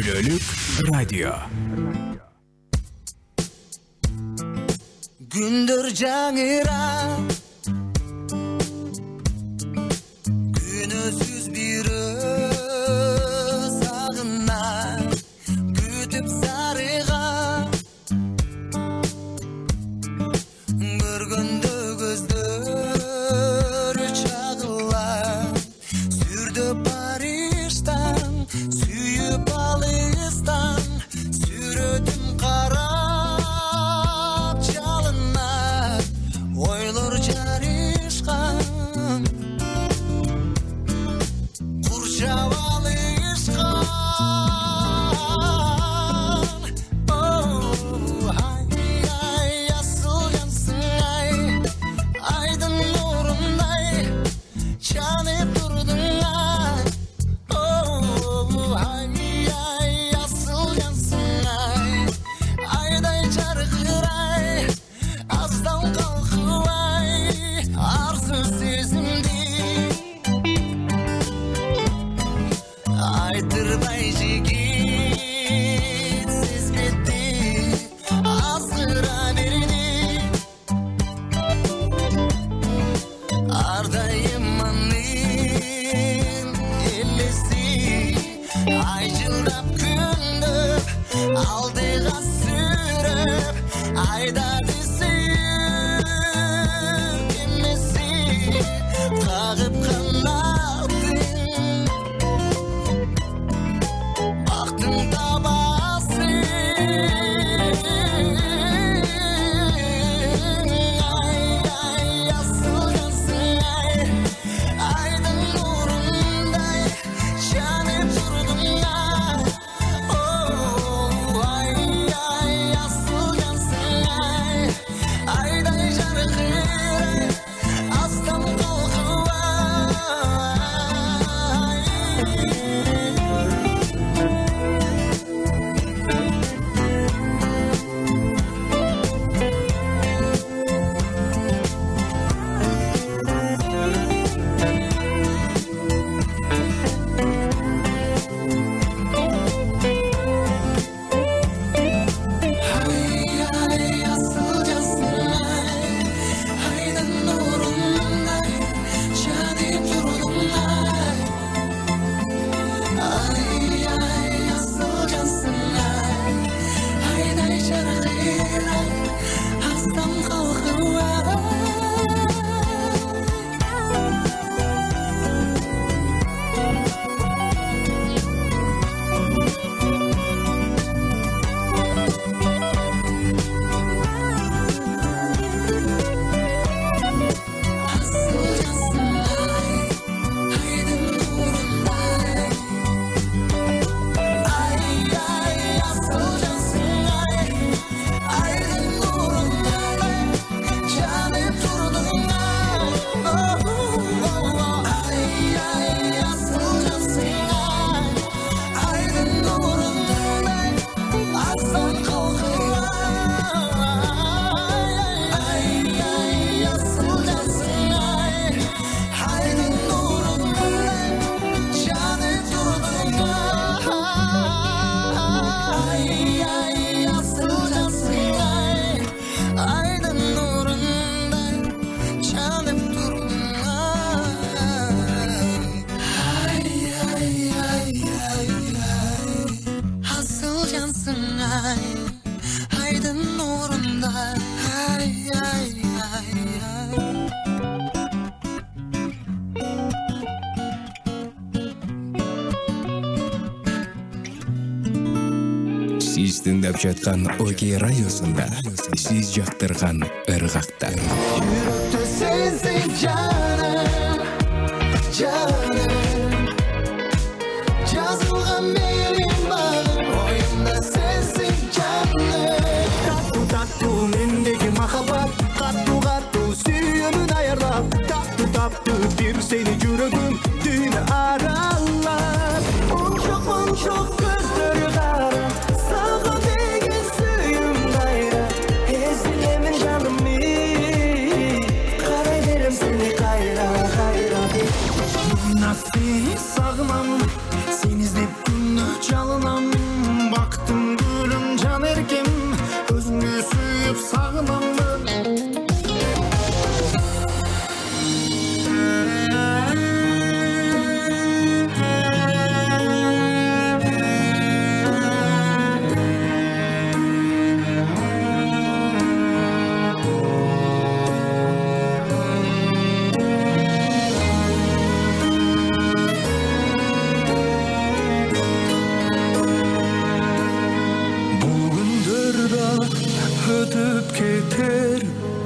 Үлгүлөлүк радио. Gündür жаңыра, günüsüz bir sağına, kütüp sarığa, görgündü gözдөр çağıla, sürdü Paris'ten, süyüp Alıs'tan, sürüdüm kara. Oylar jarışkan, kurşav alışkan. Hay ay asıl yansın ay, aydın nurunday çanıp durdun ay. Hay ay asıl yansın ay, ayday çarkıray azdan kalkıp arzu sezimdi aytırmay jigit sezgetdi azgıra berini ardayım anın ellesi aycıldap kündüp aldığa sürüp aydadı Kağıp kanadın, baktın tabası. Ay ay asıl yansın ay, aydın nurunday çanıp durdun ay. Ay ay asıl yansın ay, ayday jarıkıray azdan Siz dinlep жаткан Окей радиосунда сиз жактырган ыргактар. Yürekte sensin canım, canım. Yazılgan benim bağım, oyunda sensin canım. Tatlı tatlı mendeki mahabat, katlı katlı suyunun ayarlap. Tatlı tatlı bir seni yüreğim dün aralar. Çok gözleri kara, sana değin suyum gayrı. Ezilemin canımı, karayderim seni kayra kayra. Жана сени сагынам, сени издеп күнү жалынам. Бактым гүлүм жан эркем, өзүңдү сүйүп сагынам.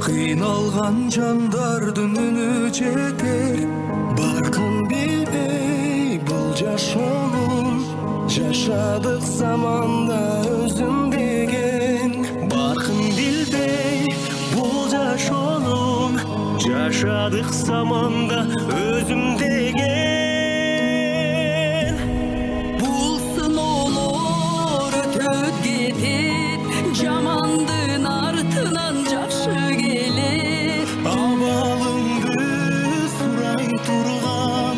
Кыйналган жандардын үнү жетер, баркын билбей бул жашоонун. Жашадык заманда өзүм деген, баркын билбей бул жашоонун. Жашадык заманда өзүм деген. Бул сыноолор өтөт кетет, жамандын артынан жакшы келет. Абалыңды сурай турган,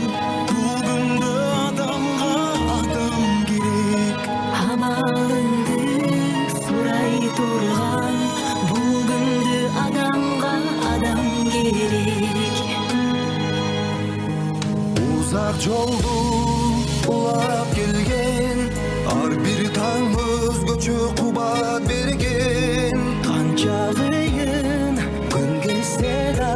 бүгүндө адамга адам керек. Абалыңды сурай турган, бүгүндө адамга адам керек. Узак жолду улап келген, ар бир таң өзгөчө кубат берген. Канча кыйын күн келсе да,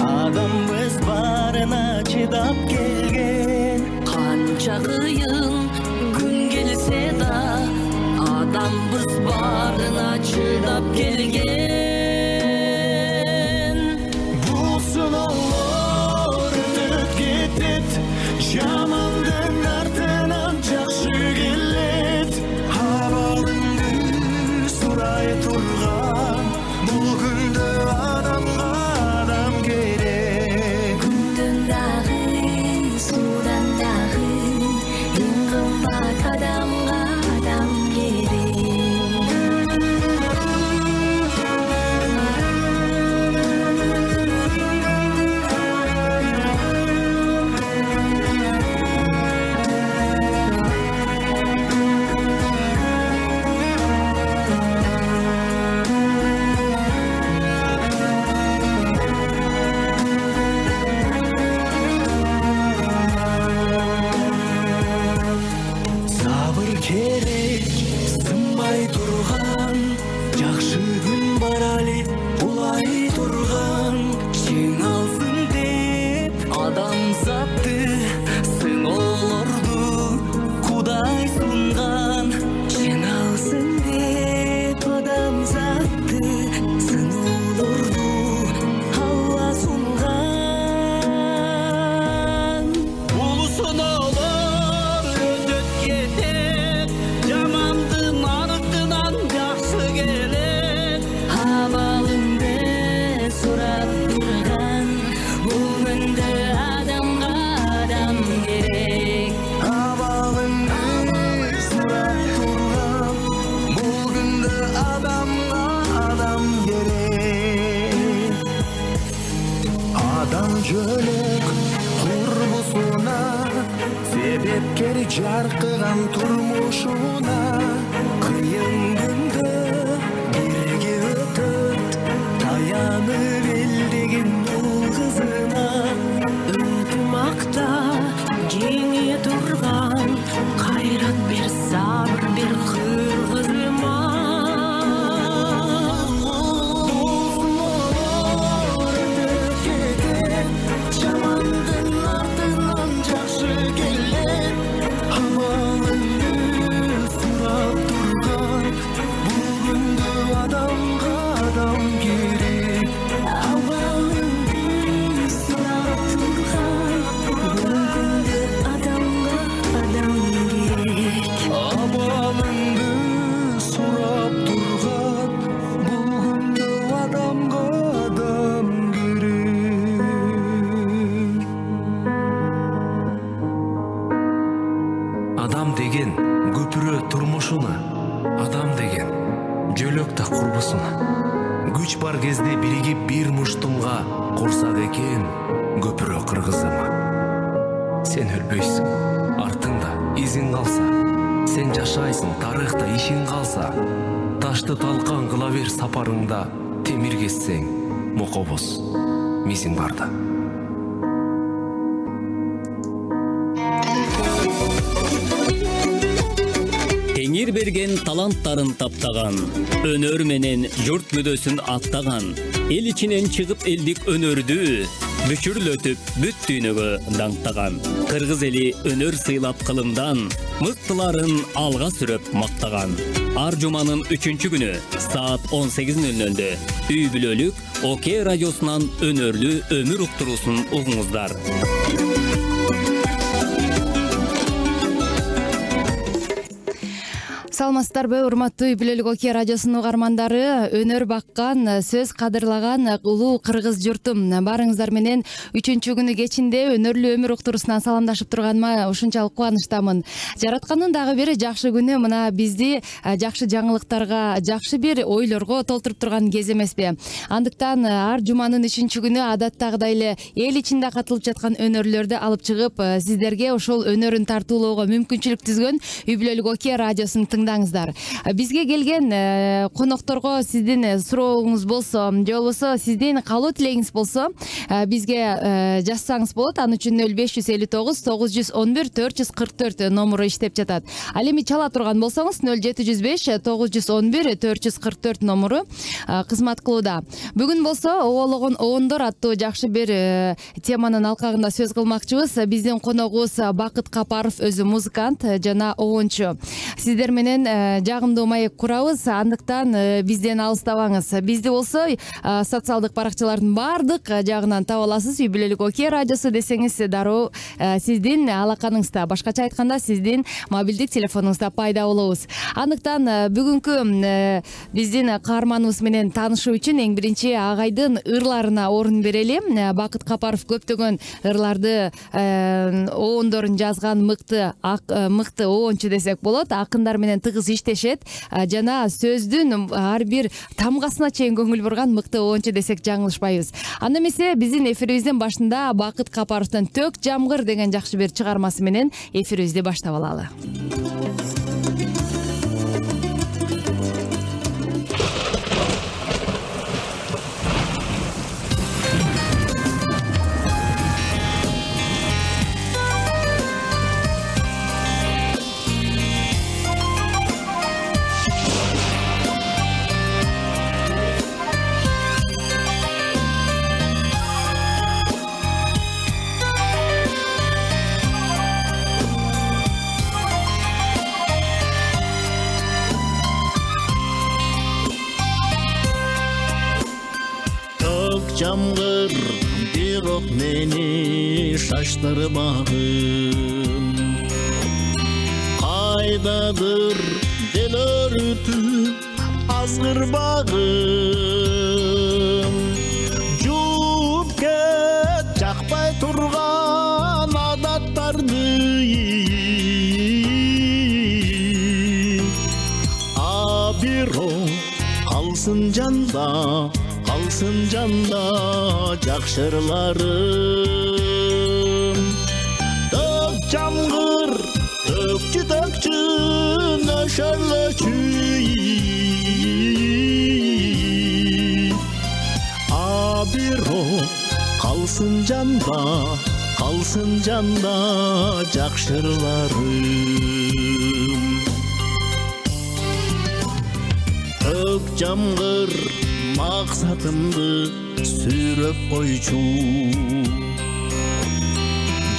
адам өз барына чыдап келген. Канча кыйын күн келсе да, адам біз барына чыдап келген. Бул сыноолор өтөт кетет, жамандын артынан жакшы келет. Абалыңды сурай турган, бул күндө адамга адам керек. Күндөн дагы, судан дагы, эң кымбат адамга адам керек. Сабыр керек, сынбай турган, жакшы күн бар али булай турган. Жеңалсын деп Адамзатты, сыноолорду Кудай сунган. жиналсын деп адамзатты, сыноолорду Алла сунган. Бул сыноолор өтөт кетет, жамандын артынан жакшы келет. Абалыңды сурап турган, бүгүндө адамга адам керек. Абалыңды сурап турган, бул күндө адамга адам керек. Адам жөлөк курбусуна, себепкер жаркыган турмушуна. Кыйын күндө бирге өтөт, таянып элдеген бул кызына. Ынтымакта жеңе турган, кайрат бер, сабыр бер кыргызыма. Жамандын артынан жакшы келет. Абалыңды сурап турган, бүгүндө адамга адам керек. Абалыңды сурап турган, бүгүндө адамга адам керек. Абалыңды сурап турган, бүгүндө адамга адам керек. Адам деген көпүрө турмушуна, адам деген жөлөк та курбусуна. Күч бар кезде биригип бир муштумга курсак экен көпүрө кыргызыма. сен өлбөйсүң. Артыңда изиң калса, сен жашайсың. Тарыхта ишиң калса, ташты талкан кыла бер сапарыңда. Темир кессең, мокобоз мизиң барда. Теңир берген таланттарын таптаган, өнөр менен журт мүдөсүн аттаган, эл ичинен чыгып элдик өнөрдү бүчүрлөтүп бүт дүйнөгө даңктаган. Кыргыз эли өнөр сыйлап кылымдан, мыктыларын алга сүрөп мактаган. Ар жуманын 3-күнү саат 18:00-дө үй бүлөлүк ОК радиосунан өнөрлүү өмүр уктуруусун угуңуздар. Саламатсыздарбы, урматтуу Бүлөлүк ОК радиосунун угармандары, өнөр баккан, сөз кадырлаган улуу кыргыз журтум. Барыңыздар менен 3-күнү кечинде өнөрлүү өмүр уктуруусунан саламдашып турганыма ушунчалык кубанычтамын. Жараткандын дагы бир жакшы күнү мына бизди жакшы жаңылыктарга, жакшы бир ойлорго толтуруп турган кез эмеспи? Андыктан ар жуманын 3-күнү адаттагыдай эле эл ичинде катылып жаткан өнөрлөрдү алып чыгып, сиздерге ошол өнөрүн тартуулоого мүмкүнчүлүк түзгөн Үй Бүлөлүк ОК радиосун тыңдаңыздар. Бизге келген конокторго сиздин сурооңуз болсо, же болбосо сиздин каалоо тилегиңиз болсо, бизге жазсаңыз болот. Аны үчүн 0559 911 444 номуру иштеп жатат. Ал эми чала турган болсоңуз 0705 911 444 номуру кызмат кылууда. Бүгүн болсо оологон оондор аттуу жакшы бир теманын алкагында сөз кылмакчыбыз. Биздин коногубуз Бакыт Капаров, өзү музыкант жана оончу. Сиздер менен жагымдуу маек курабыз, андыктан бизден алыстабаңыз. Бизди болсо социалдык баракчалардын баардык жагынан таба аласыз. Үй Бүлөлүк ОК радиосу десеңиз дароо сиздин алаканыңызда, башкача айтканда сиздин мобилдик телефонуңузда пайда болобуз. Андыктан бүгүнкү биздин каарманыбыз менен таанышуу үчүн эң биринчи агайдын ырларына орун берели. Бакыт Капаров көптөгөн ырларды оондорун жазган мыкты оончу десек болот. Акындар менен тыгыз иштешет жана сөздүн ар бир тамгасына чейин көңүл бурган мыкты оончу десек жаңылышпайбыз. Анда эмесе биздин эфирибиздин башында Бакыт Капаровдун Төк жамгыр деген жакшы бир чыгармасы менен эфирибизди баштап алалы. Жамгыр бирок мени шаштырбагын, кайдадыр дел өрүтүп азгырбагын. Жууп кет жакпай турган адаттарды, бирок калсын жанда, калсын жанда жакшырларым. Төк жамгыр, төкчү нөшөрлөчү, бирок калсын жанда жакшырларым. Төк жамгыр максатымды сүйрөп койчу,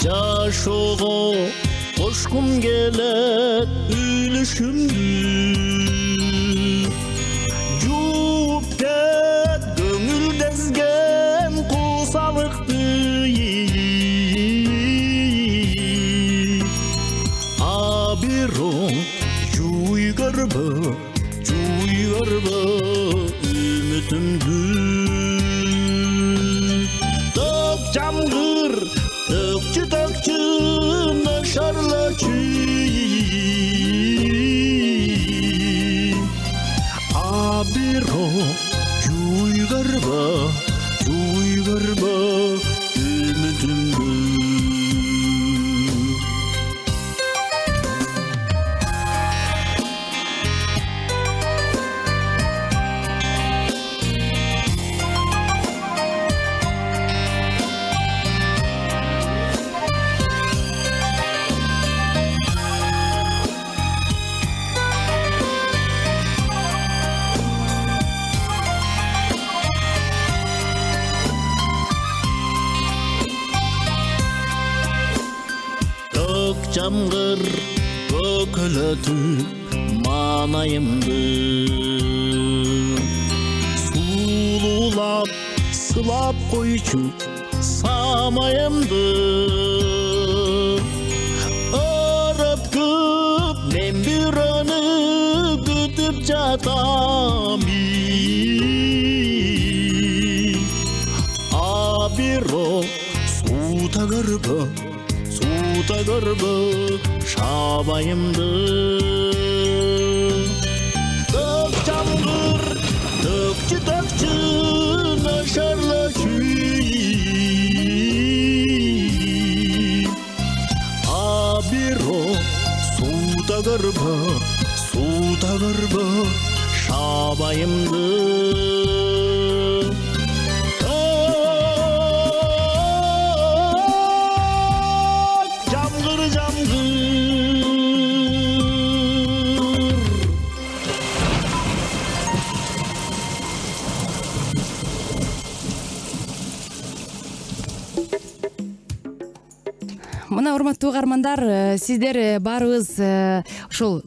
жашоого кошкум келет үлүшүмдү. Жууп кет көңүлдезген куусалыкты, бирок жууй көрбө үмүтүмдү. Төк жамгыр, төкчү нөшөрлөчү, бирок жууй көрбө үмүтүмдү. жамгыр көкөлөтүп маанайымды суулуулап сылап койчу самайымды öröpküp men bürönü kütüp жатам абиро сута көрбө шабайымды төк жамгыр төкчү нөшөрлөчү абиро сута көрбө шабайымды Мына урматтуу угармандар, сиздер баарыбыз ушул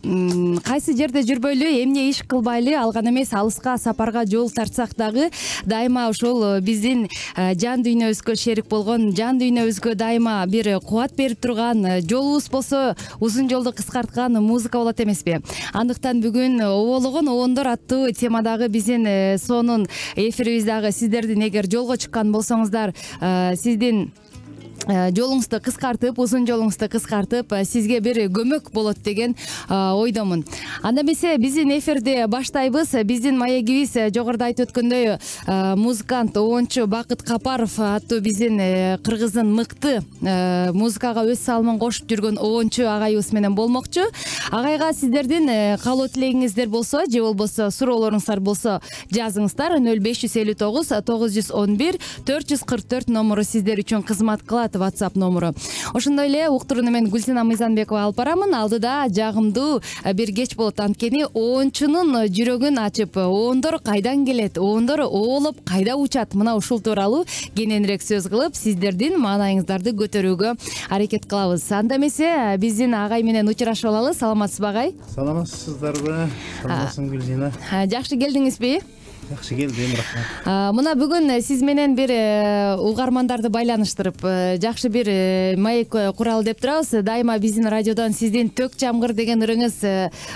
кайсы жерде жүрбөйлү, эмне иш кылбайлы, алган эмес алыска сапарга жол тартсак дагы дайыма ушул биздин жан дүйнөбүзгө шерик болгон, жан дүйнөбүзгө дайыма бир кубат берип турган, жолубуз болсо узун жолду кыскарткан музыка болот эмеспи? Андыктан бүгүн обологон обондор аттуу темадагы биздин сонун эфирибиздагы сиздердин эгер жолго чыккан болсоңуздар, сиздин жолуңузду кыскартып, узун жолуңузду кыскартып, сизге бир көмөк болот деген ойдомун. Анда эмесе биздин эфирди баштайбыз. Биздин маегибиз жогоруда айтып өткөндөй, музыкант, оончу Бакыт Капаров аттуу биздин кыргыздын мыкты музыкага өз салымын кошуп жүргөн оончу агайыбыз менен болмокчу. Агайга сиздердин каалоо тилегиңиздер болсо, же болбосо суроолоруңуздар болсо жазыңыздар. 0559 911 444 номуру сиздер үчүн кызмат кылат. WhatsApp номуру. Ошондой эле уктурууну мен Гүлсина Мыйзамбекова алып барамын. Алдыда жагымдуу бир кеч болот. Анткени оончунун жүрөгүн ачып, оондор кайдан келет, оондор оолоп кайда учат, мына ушул тууралуу кененирээк сөз кылып, сиздердин маанайыңыздарды көтөрүүгө аракет кылабыз. Анда эмесе биздин агай менен учурашып алалы. Саламатсызбы агай? Саламатсыздарбы? Саламатсың Гүлсина. Жакшы келдиңизби? Жакшы келдим, рахмат. Мына бүгүн сиз менен бир угармандарды байланыштырып, жакшы бир маек куралы деп турабыз. Дайыма биздин радиодон сиздин Төк жамгыр деген ырыңыз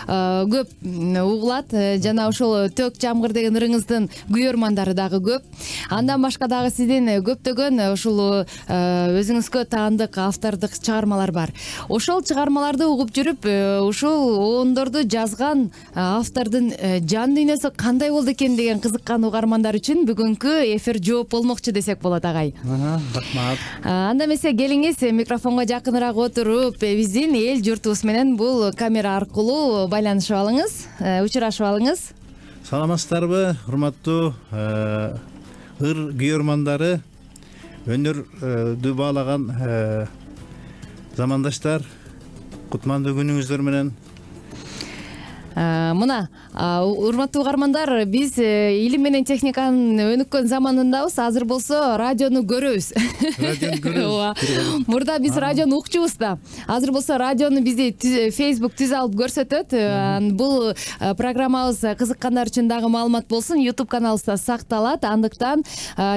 көп угулат. Жана ошол Төк жамгыр деген ырыңыздын күйөрмандары дагы көп. Андан башка дагы сиздин көптөгөн ушул өзүңүзгө таандык автордук чыгармалар бар. Ошол чыгармаларды угуп жүрүп, ушул оондорду жазган автордун жан дүйнөсү кандай болду экен деген кызыккан угармандар үчүн бүгүнкү эфир жооп болмокчу десек болот агай. Рахмат. Анда эмесе келиңиз микрофонго жакыныраак отуруп, биздин эл журтубуз менен бул камера аркылуу байланышып алыңыз, учурашып алыңыз. Саламатсыздарбы, урматтуу ыр күйөрмандары, өнөрдү баалаган замандаштар, кутмандуу күнүңүздөр менен. Мына урматтуу угармандар, биз илим менен техниканын өнүккөн заманындабыз. Азыр болсо радиону көрөбүз. Радиону көрөбүз. Мурда биз радиону укчубуз да. Азыр болсо радиону бизди Facebook түз алып көрсөтөт. Бул программабыз кызыккандар үчүн дагы маалымат болсун. YouTube каналыбызда сакталат. Андыктан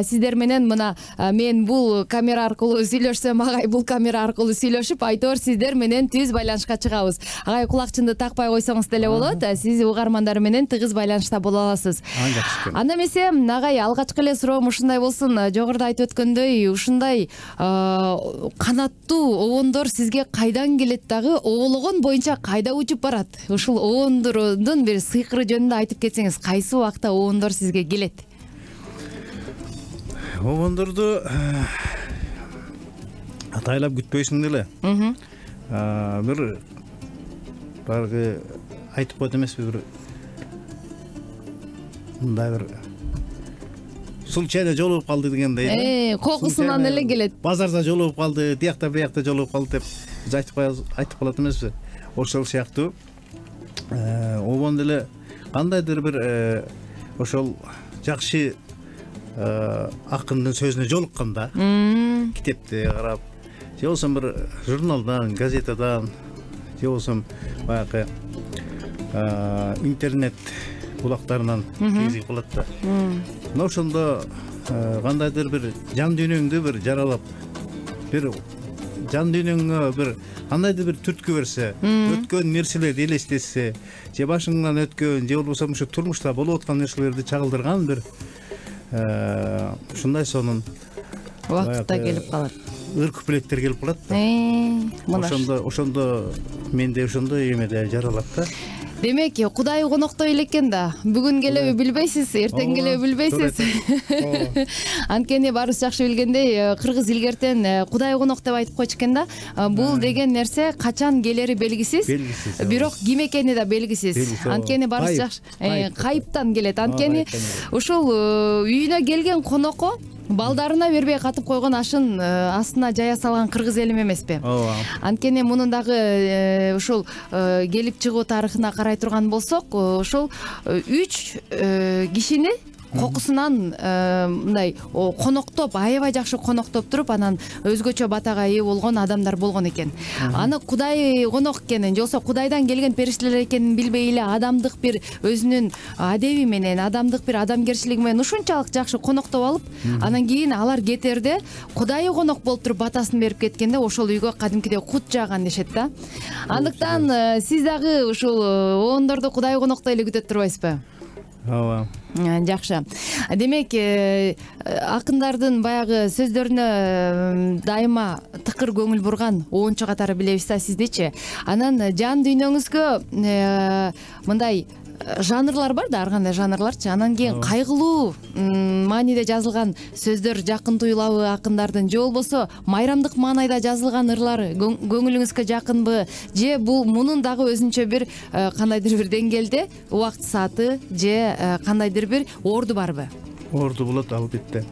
сиздер менен мына мен бул камера аркылуу сүйлөшсөм, агай бул камера аркылуу сүйлөшүп, айтор сиздер менен түз байланышка чыгабыз. Агай кулакчынды такпай койсоңуз деле болот. Сиз угармандар менен тыгыз байланышта боло аласыз. Анда эмесе агай, алгачкы эле суроом ушундай болсун. Жогоруда айтып өткөндөй, ушундай канаттуу оондор сизге кайдан келет, дагы оологон боюнча кайда учуп барат? Ушул оондордун бир сыйкыры жөнүндө айтып кетсеңиз, кайсы убакта оондор сизге келет? Оондорду атайлап күтпөйсүң деле. Бир баргы айтып коет эмеспи, бир мындай бир случайно жолугуп калды дегендей. Кокусунан эле келет. Базарда жолугуп калды, биякта биякта жолугуп калды деп биз айтып калат эмеспи? Ошол сыяктуу обон деле кандайдыр бир ошол жакшы акындын сөзүнө жолукканда, китепти карап же болбосо бир журналдан, газетадан, же болбосо баягы интернет булактарынан кезип калат да. Мына ошондо кандайдыр бир жан дүйнөңдү бир жаралап, бир жан дүйнөңгө бир кандайдыр бир түрткү берсе, өткөн нерселерди элестетсе, же башыңдан өткөн, же болбосо ушу турмушта болуп аткан нерселерди чагылдырган бир ушундай сонун убакытта келип калат. Ыр куплеттер келип калат да. Ошондо менде ошондой эмеде жаралат да. Демек, Кудай коноктой элекен да. Бүгүн келеби билбейсиз, эртең келеби билбейсиз. Анткени баарыбыз жакшы билгендей, кыргыз илгертен Кудай конок деп айтып койчу экен да. Бул деген нерсе качан келери белгисиз. Бирок ким экени да белгисиз. Анткени баарыбыз жакшы кайыптан келет. Анткени ушул үйүнө келген конокко балдарына бербей катып койгон ашын астына жая салган кыргыз элим эмеспи? Ооба. Анткени мунун дагы ушул келип чыгуу тарыхына карай турган болсок, ушул 3 кишини кокусунан мындай коноктоп, аябай жакшы коноктоп туруп, анан өзгөчө батага ээ болгон адамдар болгон экен. Аны Кудай конок экенин, же болбосо Кудайдан келген периштелер экенин билбей эле адамдык бир өзүнүн адеби менен, адамдык бир адамгерчилиги менен ушунчалык жакшы коноктоп алып, анан кийин алар кетерде Кудайы конок болуп туруп батасын берип кеткенде ошол үйгө кадимкидей кут жааган дешет да. Андыктан сиз дагы ушул оондорду Кудай коноктой эле күтөт турбайсызбы? Ооба. Жакшы. Демек, акындардын баягы сөздөрүнө дайыма тыкыр көңүл бурган оончу катары билебиз да сиздичи. Анан жан дүйнөңүзгө мындай жанрлар бар да, ар кандай жанрларчы. Анан кийин кайгылуу мааниде жазылган сөздөр жакын туюлабы акындардын, же болбосо майрамдык маанайда жазылган ырлары көңүлүңүзгө жакынбы, же бул мунун дагы өзүнчө бир кандайдыр бир деңгээлде убакыт сааты же кандайдыр бир орду барбы? Орду болот албетте.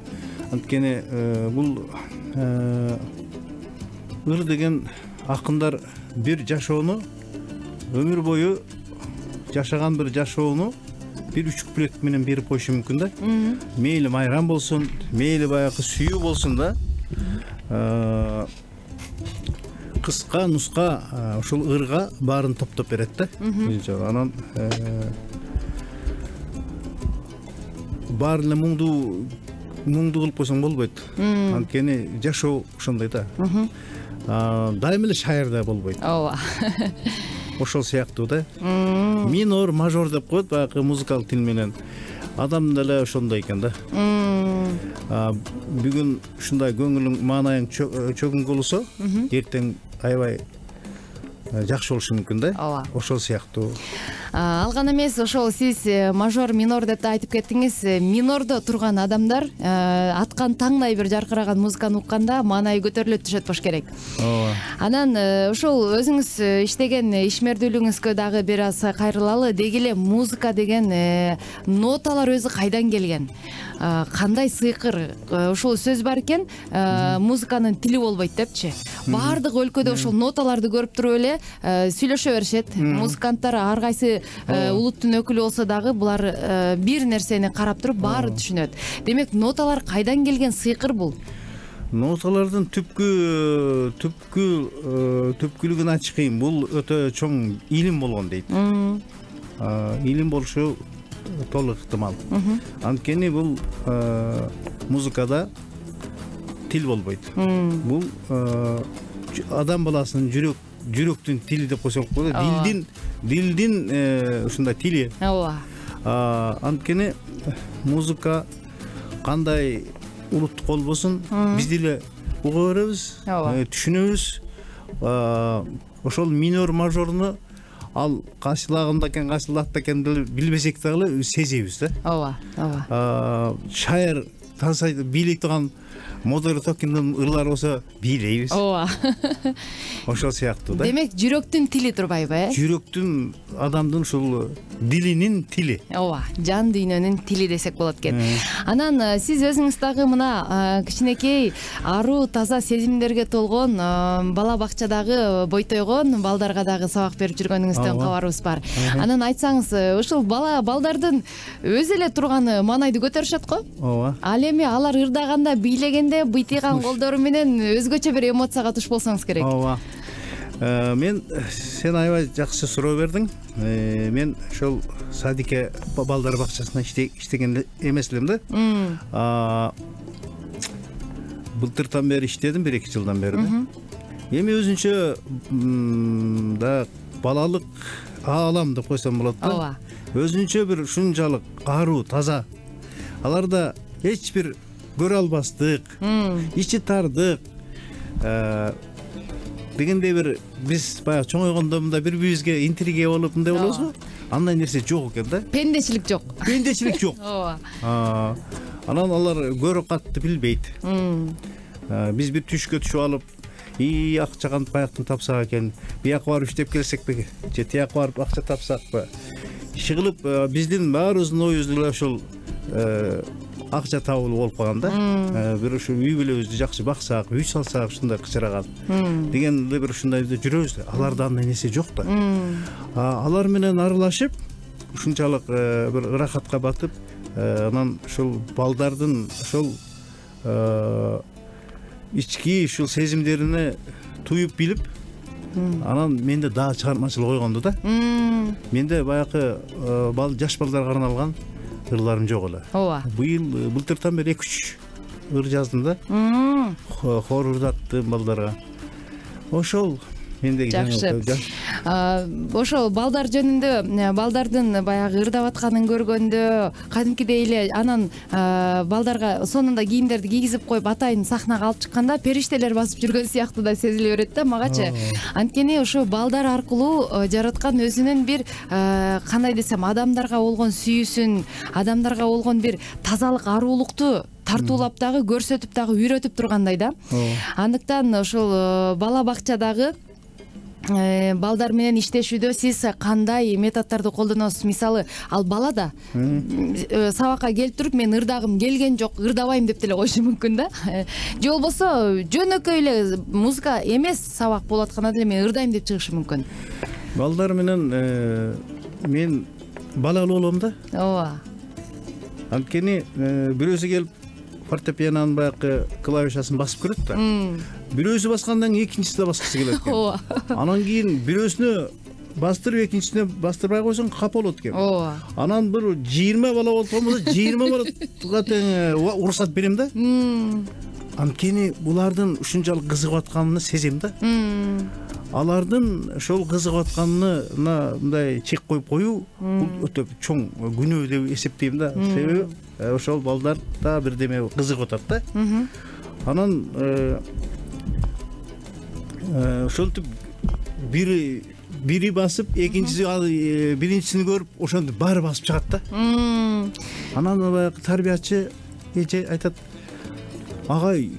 Анткени бул ыр деген акындар бир жашоону өмүр бою жашаган бир жашоону бир 3 куплет менен берип коюшу мүмкүн да. Мейли майрам болсун, мейли баягы сүйүү болсун да. Кыска нуска ушул ырга баарын топтоп берет да. Анан баарын эле муңду кылып койсоң болбойт. Анткени жашоо ошондой да. Дайым эле шаярда болбойт. Ооба. Ошол сыяктуу да. Минор, мажор деп коет баягы музыкалык тил менен. Адам деле ошондой экен да. Бүгүн ушундай көңүлүң, маанайың чөгүнгө болсо, эртең аябай жакшы болушу мүмкүн да. Ошол сыяктуу. Ал гана эмес, ошол сиз мажор, минор деп да айтып кеттиңиз. Минордо турган адамдар аткан таңдай бир жаркыраган музыканы укканда маанайы көтөрүлөт түшөт болуш керек. Анан ошол өзүңүз иштеген ишмердүүлүгүңүзгө дагы бир аз кайрылалы. Деги эле музыка деген ноталар өзү кайдан келген? Кандай сыйкыр? Ошол сөз бар экен, музыканын тили болбойт депчи. Баардык өлкөдө ошол ноталарды көрүп туруп эле сүйлөшө беришет. Музыканттар ар кайсы улуттун өкүлү болсо дагы булар бир нерсени карап туруп баары түшүнөт. Демек, ноталар кайдан келген сыйкыр бул? Ноталардын түпкүлүгүн ачык кыйын. Бул өтө чоң илим болгон дейт. Илим болушу толук ыктымал. Анткени бул музыкада тил болбойт. Бул адам баласынын жүрөктүн тили деп койсок болот. Дилдин ушундай тили. Ооба. Анткени музыка кандай улуттук болбосун, биз деле уга беребиз, түшүнөбүз. Ошол минор, мажорну ал кайсылагында экен, кайсылакта экен билбесек дагы сезебиз да. Ооба. Шаяр тансай бийлей турган Модер Токиндин ырлары болсо бийлейбиз. Ооба. Ошол сыяктуу да. Демек, жүрөктүн тили турбайбы, Жүрөктүн, адамдын ушул дилинин тили. Ооба, жан дүйнөнүн тили десек болот экен. Анан сиз өзүңүз дагы мына кичинекей аруу таза сезимдерге толгон бала бакчадагы бойтойгон балдарга дагы сабак берип жүргөнүңүздөн кабарыбыз бар. Анан айтсаңыз, ушул балдардын өзү эле турганы маанайды көтөрүшөт го? Ооба. Ал эми алар ырдаганда бийлеп бийлегенде быйтыйган колдору менен өзгөчө бир эмоцияга туш болсоңуз керек. Ооба. Мен сен аябай жакшы суроо бердиң. Мен ошол садике балдар бакчасында иштеген эмес элем да. Былтыртан бери иштедим, 1-2 жылдан бери. Эми өзүнчө да балалык аалам деп койсом болот да. Ооба. Өзүнчө бир ушунчалык аруу, таза. Аларда эч бир көрө албастык, ичи тардык дегендей бир биз баягы чоңойгондо мындай бири бирибизге интрига болуп мындай болобуз го. Андай нерсе жок экен да. Пендечилик жок. Пендечилик жок. Ооба. Анан алар көрө катты билбейт. Биз бир түшкө түшүп алып, акча кантип баяктан тапсак экен, бияка барып иштеп келсекпи, же тияка барып акча тапсакпы. Иши кылып биздин баарыбыздын оюбуз эле ошол акча табуу болуп калган да. Бир ушу үй бүлөбүздү жакшы баксак, үй салсак, ушундай кычыраган деген эле бир ушундай жүрөбүз. Аларда андай нерсе жок да. Алар менен аралашып, ушунчалык бир ырахатка батып, анан ушул балдардын ошол ички ушул сезимдерине туюп билип, анан менде дагы чыгармачылык ойгонду да. Менде баягы жаш балдарга арналган ырларым жок эле. Ооба. Былтыртан бери 2-3 ыр жаздым да. Хор ырдаттым балдарга. Ошол мендеги жакшы. Ошол балдар жөнүндө, балдардын баягы ырдап атканын көргөндө кадимкидей эле анан балдарга сонунда кийимдерди кийгизип коюп атайын сахнага алып чыкканда периштелер басып жүргөн сыяктуу да сезиле берет да магачы. Анткени ошо балдар аркылуу жараткан өзүнүн бир кандай десем, адамдарга болгон сүйүүсүн, адамдарга болгон бир тазалык, аруулукту тартуулап дагы көрсөтүп дагы үйрөтүп тургандай да. Андыктан ошол бала бакчадагы балдар менен иштешүүдө сиз кандай методдорду колдоносуз? Мисалы, ал бала да сабакка келип туруп, мен ырдагым келген жок, ырдабайм деп деле коюшу мүмкүн да. Же болбосо жөнөкөй эле музыка эмес сабак болуп атканда деле мен ырдайм деп чыгышы мүмкүн. Балдар менен мен балалуу болом да. Ооба. Анткени бирөөсү келип фортепианонун баягы клавишасын басып көрөт да. Бирөөсү баскандан кийин экинчиси да баскысы келет экен. Ооба. Анан кийин бирөөсүнө бастырып, экинчисине бастырбай койсоң капа болот экен. Ооба. Анан бир 20 бала болсо, 20 балага тең уруксат берем да. Анткени булардын ушунчалык кызыгып атканын сезем да. Алардын ошол кызыгып атканына мындай чек коюп коюу бул өтө чоң күнөө деп эсептейм да. Себеби ошол балдар да бирдеме кызыгып атат да. Анан ошентип бири басып, экинчиси биринчисини көрүп, ошентип баары басып чыгат да. Анан баягы тарбиячы эже айтат: агай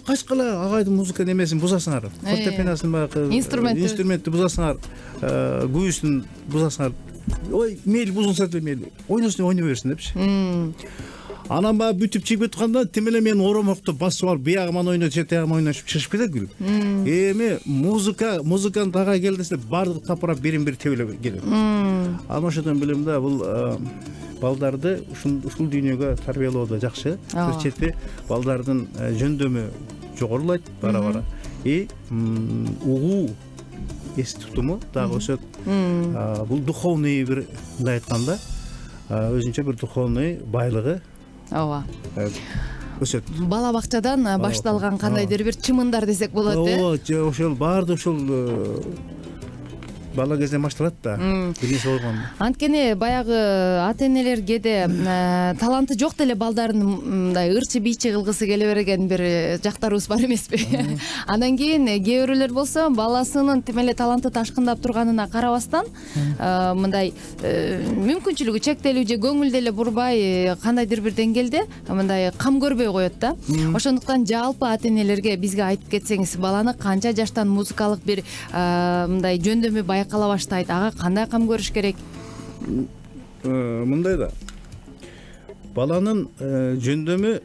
качкыла, агайдын музыка немесин бузасыңар, фортепианосын баягы инструментти бузасыңар, күйүүсүн бузасыңар. Ой, мейли бузулса деле мейли, ойносун ойной берсин депчи. Анан баягы бүтүп чыгып атканда тим эле мен оромокто басып алып, биягыман ойнотуп, тиягыман ойношуп чыгышып кетет күлүп. Эми музыканы тага кел десе, баардыгы капырап бир тебелеп келет. Анан ошодон билем да, бул балдарды ушул дүйнөгө тарбиялоодо жакшы. Бир чети балдардын жөндөмү жогорулайт бара-бара. Угуу эс тутуму дагы өсөт. Бул духовный бир мындай айтканда, өзүнчө бир духовный байлыгы ооба өсөт. Бала бакчадан башталган кандайдыр бир чымындар десек болот, Ооба, ошол баарды ушул бала кезден башталат да. Биринчи болгон. Анткени баягы ата-энелер кээде таланты жок деле балдарын мындай ырчы бийчи кылгысы келе берген бир жактарыбыз бар эмеспи? Андан кийин кээ бирөөлөр болсо баласынын тим эле таланты ташкындап турганына карабастан мындай мүмкүнчүлүгү чектелүү же көңүл деле бурбай кандайдыр бир деңгээлде мындай кам көрбөй коет да. Ошондуктан жалпы ата-энелерге бизге айтып кетсеңиз, баланы канча жаштан музыкалык бир мындай жөндөмү кала баштайт, ага кандай кам көрүш керек? Мындай да. Баланын жөндөмү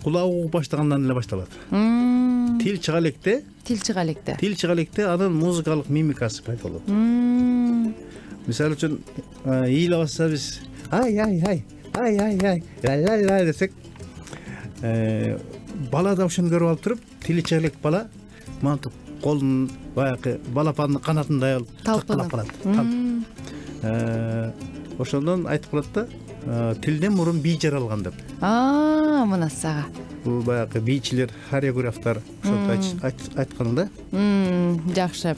кулак угуп баштагандан эле башталат. Тил чыга электе. Тил чыга электе анын музыкалык мимикасы пайда болот. Мисалы үчүн ийиле басса биз ай ла ла ла десек, бала да ошону көрүп алып туруп, тили чыга элек бала мантип колун баягы балапандын канатындай алып талкалап калат. Ошондон айтып калат да, тилден мурун бий жаралган деп. Мына сага. Бул баягы бийчилер, хореографтар ошентип айткан да. Жакшы.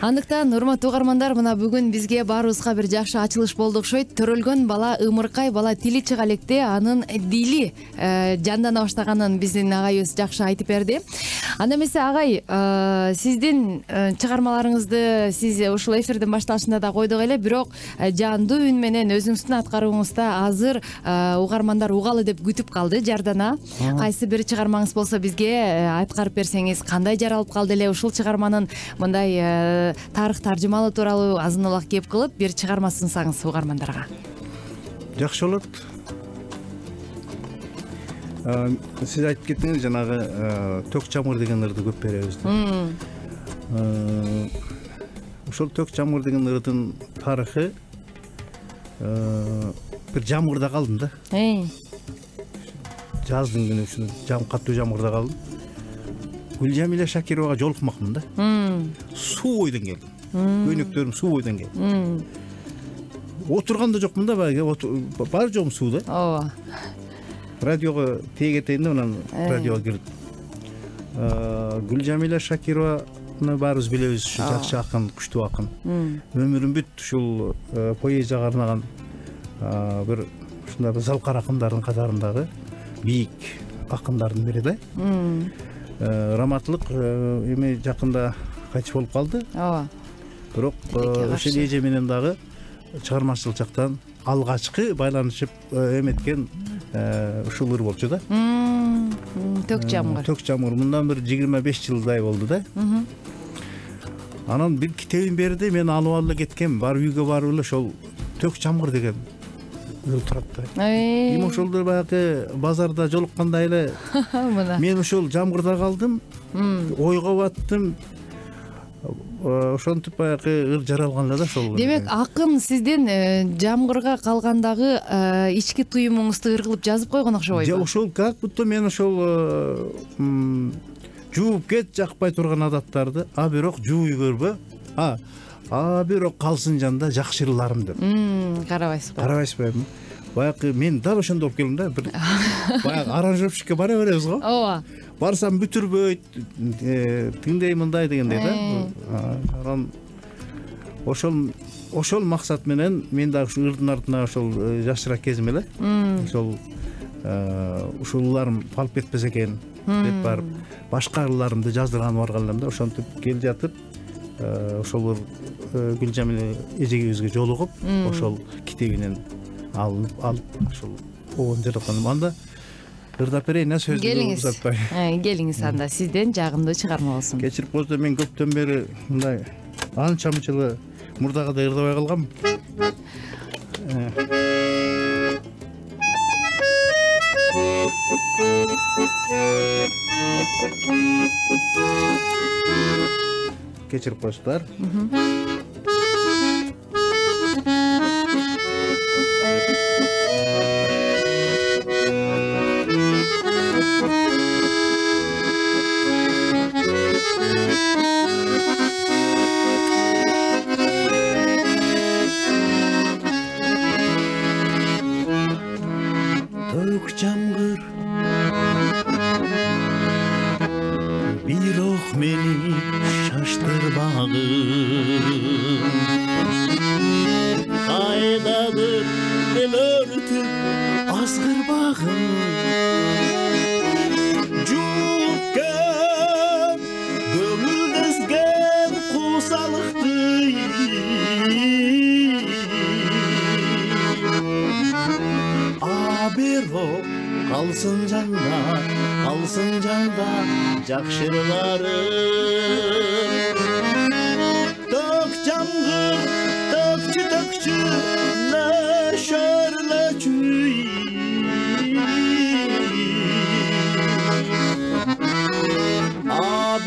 Андыктан урматтуу угармандар, мына бүгүн бизге баарыбызга бир жакшы ачылыш болду окшойт. Төрөлгөн бала ымыркай, бала тили чыга электе анын дили жандана баштаганын биздин агайыбыз жакшы айтып берди. Анда эмесе агай, сиздин чыгармаларыңызды сиз ушул эфирдин башталышында да койдук эле, бирок жандуу үн менен өзүңүздүн аткарууңузда азыр угармандар угалы деп күтүп калды. Жардана, кайсы бир чыгармаңыз болсо бизге айткарып берсеңиз, кандай жаралып калды эле ушул чыгарманын мындай тарых таржымалоо тууралуу азын улак кеп кылып бир чыгарма сунсаңыз угармандарга. Жакшы болот. Сиз айтып кеттиңиз, жанагы Төк чамгыр деген ырды көп беребиз деп. Ошол Төк чамгыр деген ырдын тарыхы бир жамгырда калдым да. Жаздын күнү ушул катуу жамгырда калдым. Гүлжамила Шакировага жолукмакмын да. Суу бойдон келдим. Көйнөктөрүм суу бойдон келди. Отурган да жокмун да, бар жогум сууда. Ооба. Радиого тегетейин да, анан радиого кирдим. Гүлжамила Шакированы баарыбыз билебиз, ушу жакшы акын, күчтүү акын. Өмүрүн бүт ушул поэзияга арнаган бир ушундай бир залкар акындардын катарындагы бийик акындардын бири да. Раматлык эми жакында кайтыш болуп калды. Ооба. Бирок ошол эже менен дагы чыгармачылык жактан алгачкы байланышып эметкен ушул ыр болчу да. Төк чамгыр. Төк чамгыр мындан бир 25 жылдай болду да. Анан бир китебин берди, мен алып алып кеткем. Барып үйгө барып эле ошол Төк чамгыр деген ыр турат да. Эми ошолду баягы базарда жолуккандай эле мен ошол жамгырда калдым, ойго баттым. Ошентип баягы ыр жаралган эле да ошол. Демек, акын сиздин жамгырга калгандагы ички туюмуңузду ыр кылып жазып койгон окшобойбу? Жок, ошол как будто мен ошол жууп кет жакпай турган адаттарды, бирок жууй көрбө. Бирок калсын жанда жакшы ырларым деп. Карабайсызбы? Карабайсызбы? Баягы мен дал ошондой болуп келдим да. Бир баягы аранжировщикке бара беребиз го. Ооба. Барсам бүтүрбөйт, тиңдей мындай дегендей да. Анан ошол максат менен мен дагы ушул ырдын артына ошол жашыраак кезим эле ошол ушуларым калып кетпесе экен деп барып башка ырларымды жаздырган барган элем да. Ошентип кел жатып ошол Гүлжамила эжегибизге жолугуп ошол китебинен алып ошол оон жаратканым. Анда ырдап берейин, сөздү узатпай. Келиңиз, анда сизден жагымдуу чыгарма болсун. Кечирип койсо, мен көптөн бери мындай анча мынча мурдагыдай ырдабай калгам. Кечирип койсуңдар. Төк чамгыр бирок мени шаштырбагын, кайдадыр эл өртүп азгырбагын, жууккан көңүлдүзгөн куусалыкты бирок калсын жанда жакшы ырларым. Төк чамгыр төкчү нөшөрлөчү,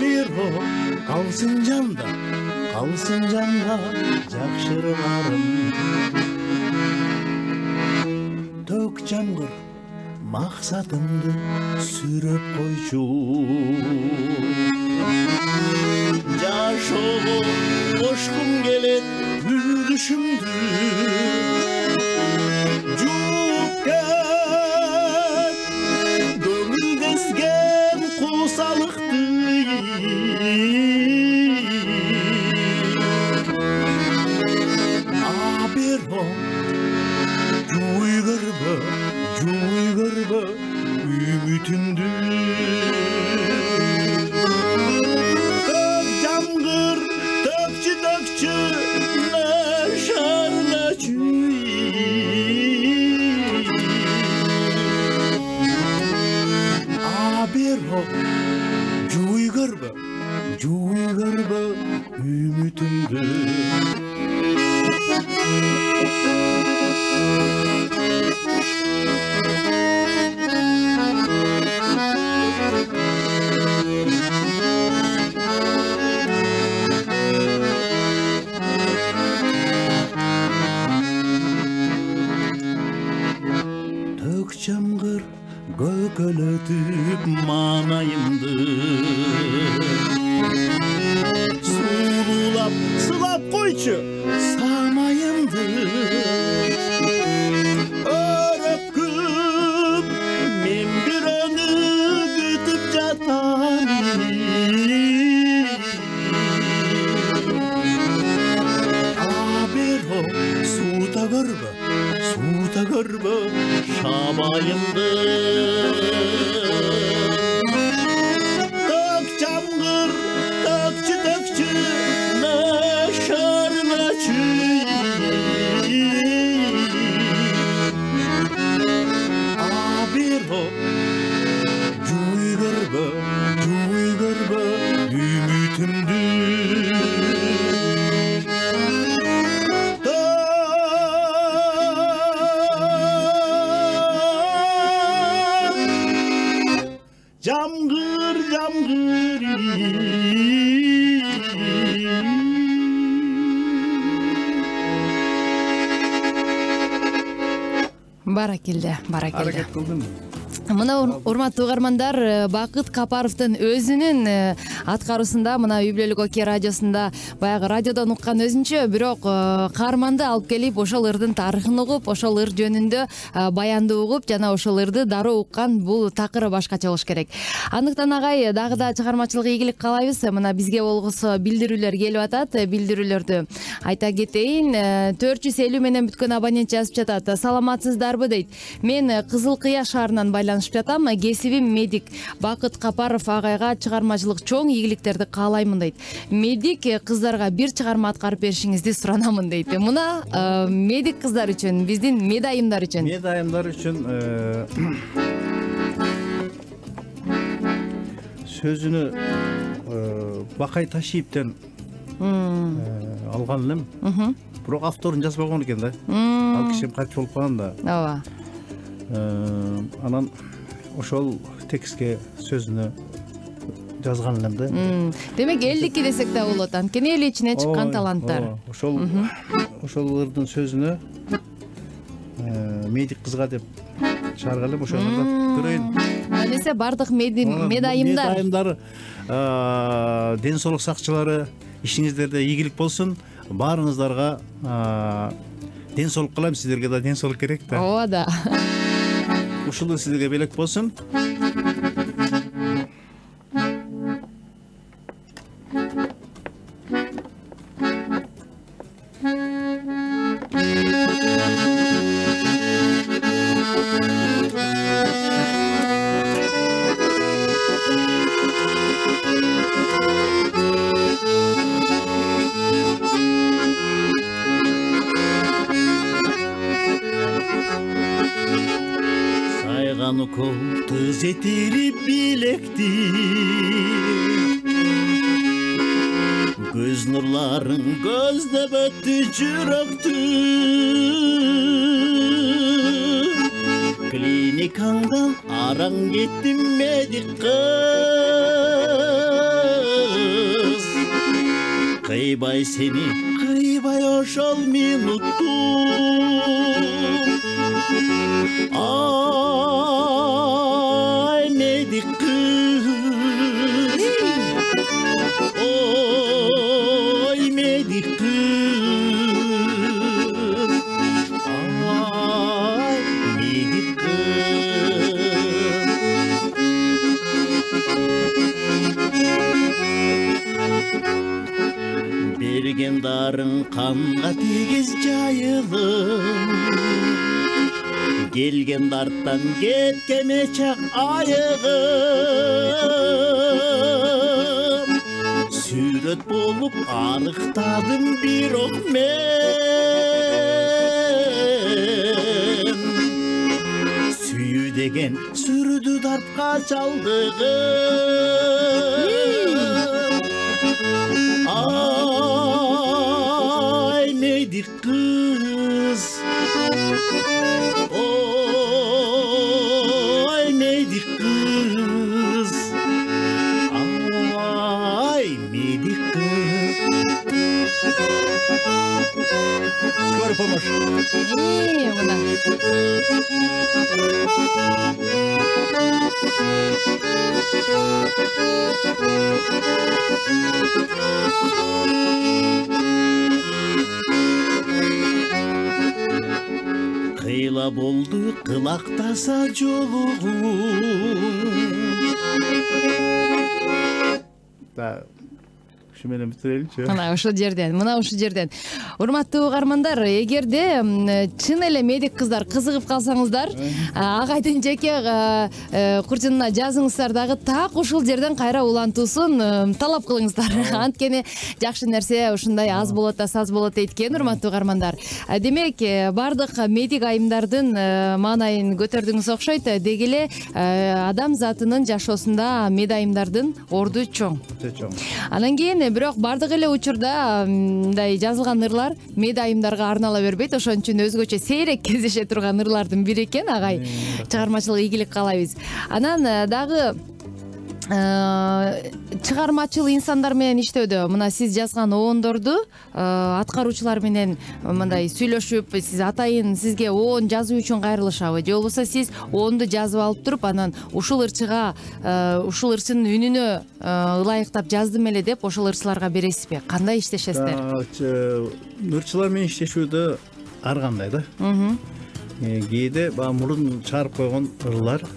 бирок калсын жанда жакшы ырларым. Төк чамгыр максатымды сүрөп койчу жашоого кошкум келет күлүшүмдү жууп кет көңүлдескен куусалыкты жуй көрбө үмүтүмдү жамгыр төкчү нашарла бирок жуй көрбө үмүтүмдү төк жамгыр көкөлөтүп маанайымды суулуулап сылап койчу самайымды өрөпкүп мен бирөөнү күтүп жатам бирок суута көрбө шабайымды төк жамгыр төкчү нашарначы бирок жуй көрбө үмүтүмдү жамгыр баракелде аракет кылдым. Мына урматтуу угармандар, Бакыт Капаровдун өзүнүн аткаруусунда мына Үй бүлөлүк Окей радиосунда баягы радиодон уккан өзүнчө бирок каарманды алып келип ошол ырдын тарыхын угуп, ошол ыр жөнүндө баянды угуп жана ошол ырды дароо уккан бул такыры башкача болуш керек. Андыктан агай дагы да чыгармачылык ийгилик каалайбыз. Мына бизге болгусо билдирүүлөр келип атат. Билдирүүлөрдү айта кетейин. 450 менен бүткөн абонент жазып жатат. Саламатсыздарбы дейт. Мен Кызыл Кыя шаарынан байланышып жатам. Кесибим медик. Бакыт Капаров агайга чыгармачылык чоң ийгиликтерди каалаймын дейт. Медик кыздарга бир чыгарма аткарып беришиңизди суранамын дейт. Мына медик кыздар үчүн, биздин медайымдар үчүн сөзүнө Бакай Ташиевден алган элем. Бирок авторун жазбаган экен да. Ал киши кайтып болуп калган да. Ооба. Анан ошол текстке сөзүнө жазган элем да. Демек элдики десек да болот. Анткени эл ичинен чыккан таланттар. Ошол ырдын сөзүнө медик кызга деп чыгарган элем. Ошону көрөйүн. Эмесе бардык медайымдар ден соолук сакчылары ишиңиздерде ийгилик болсун. Баарыңыздарга ден соолук каалайм. Сиздерге да ден соолук керек да. Ооба да. Ушул сиздерге белек болсун. Колду жетирип билекти көз нурларың көздөп өттү жүрөктү клиникаңдан араң кеттим медик кыз кыйбай сени кыйбай ошол минутту Ay medik kız, oy medik kız, ay medik kız. Bergen darın kanға тегиз жайылым, келген дарттан кеткеме чак айыгым. Сүрөт болуп арыктадым бирок мен, сүйүү деген сүрдү дартка чалдыгым. Ay medik kız, oy medik kız, ay medik kız. Скорая помощь. Мына. Кыйла болду кылактаса жолугум. Да, ушу менен бүтүрөлүчү. Мына ушул жерден. Урматтуу угармандар, эгерде чын эле медик кыздар кызыгып калсаңыздар, агайдын жеке курчунуна жазыңыздар дагы так ушул жерден кайра улантуусун талап кылыңыздар. Анткени жакшы нерсе ушундай аз болот да саз болот дейт экен, урматтуу угармандар. Демек, бардык медик айымдардын маанайын көтөрдүңүз окшойт. Деги эле адам затынын жашоосунда медайымдардын орду чоң. Анан кийин бирок бардык эле учурда мындай жазылган ырлар медайымдарга арнала бербейт. Ошон үчүн өзгөчө сейрек кездеше турган ырлардын бири экен. Агай, чыгармачылык ийгилик каалайбыз. Анан дагы чыгармачыл инсандар менен иштөөдө мына сиз жазган обондорду аткаруучулар менен мындай сүйлөшүп, сиз атайын сизге обон жазуу үчүн кайрылышабы, же болбосо сиз обонду жазып алып туруп анан ушул ырчыга ушул ырчынын үнүнө ылайыктап жаздым эле деп ошол ырчыларга бересизби? Кандай иштешесиздер? Ырчылар менен иштешүүдө ар кандай да. Кээде баягы мурун чыгарып койгон ырлар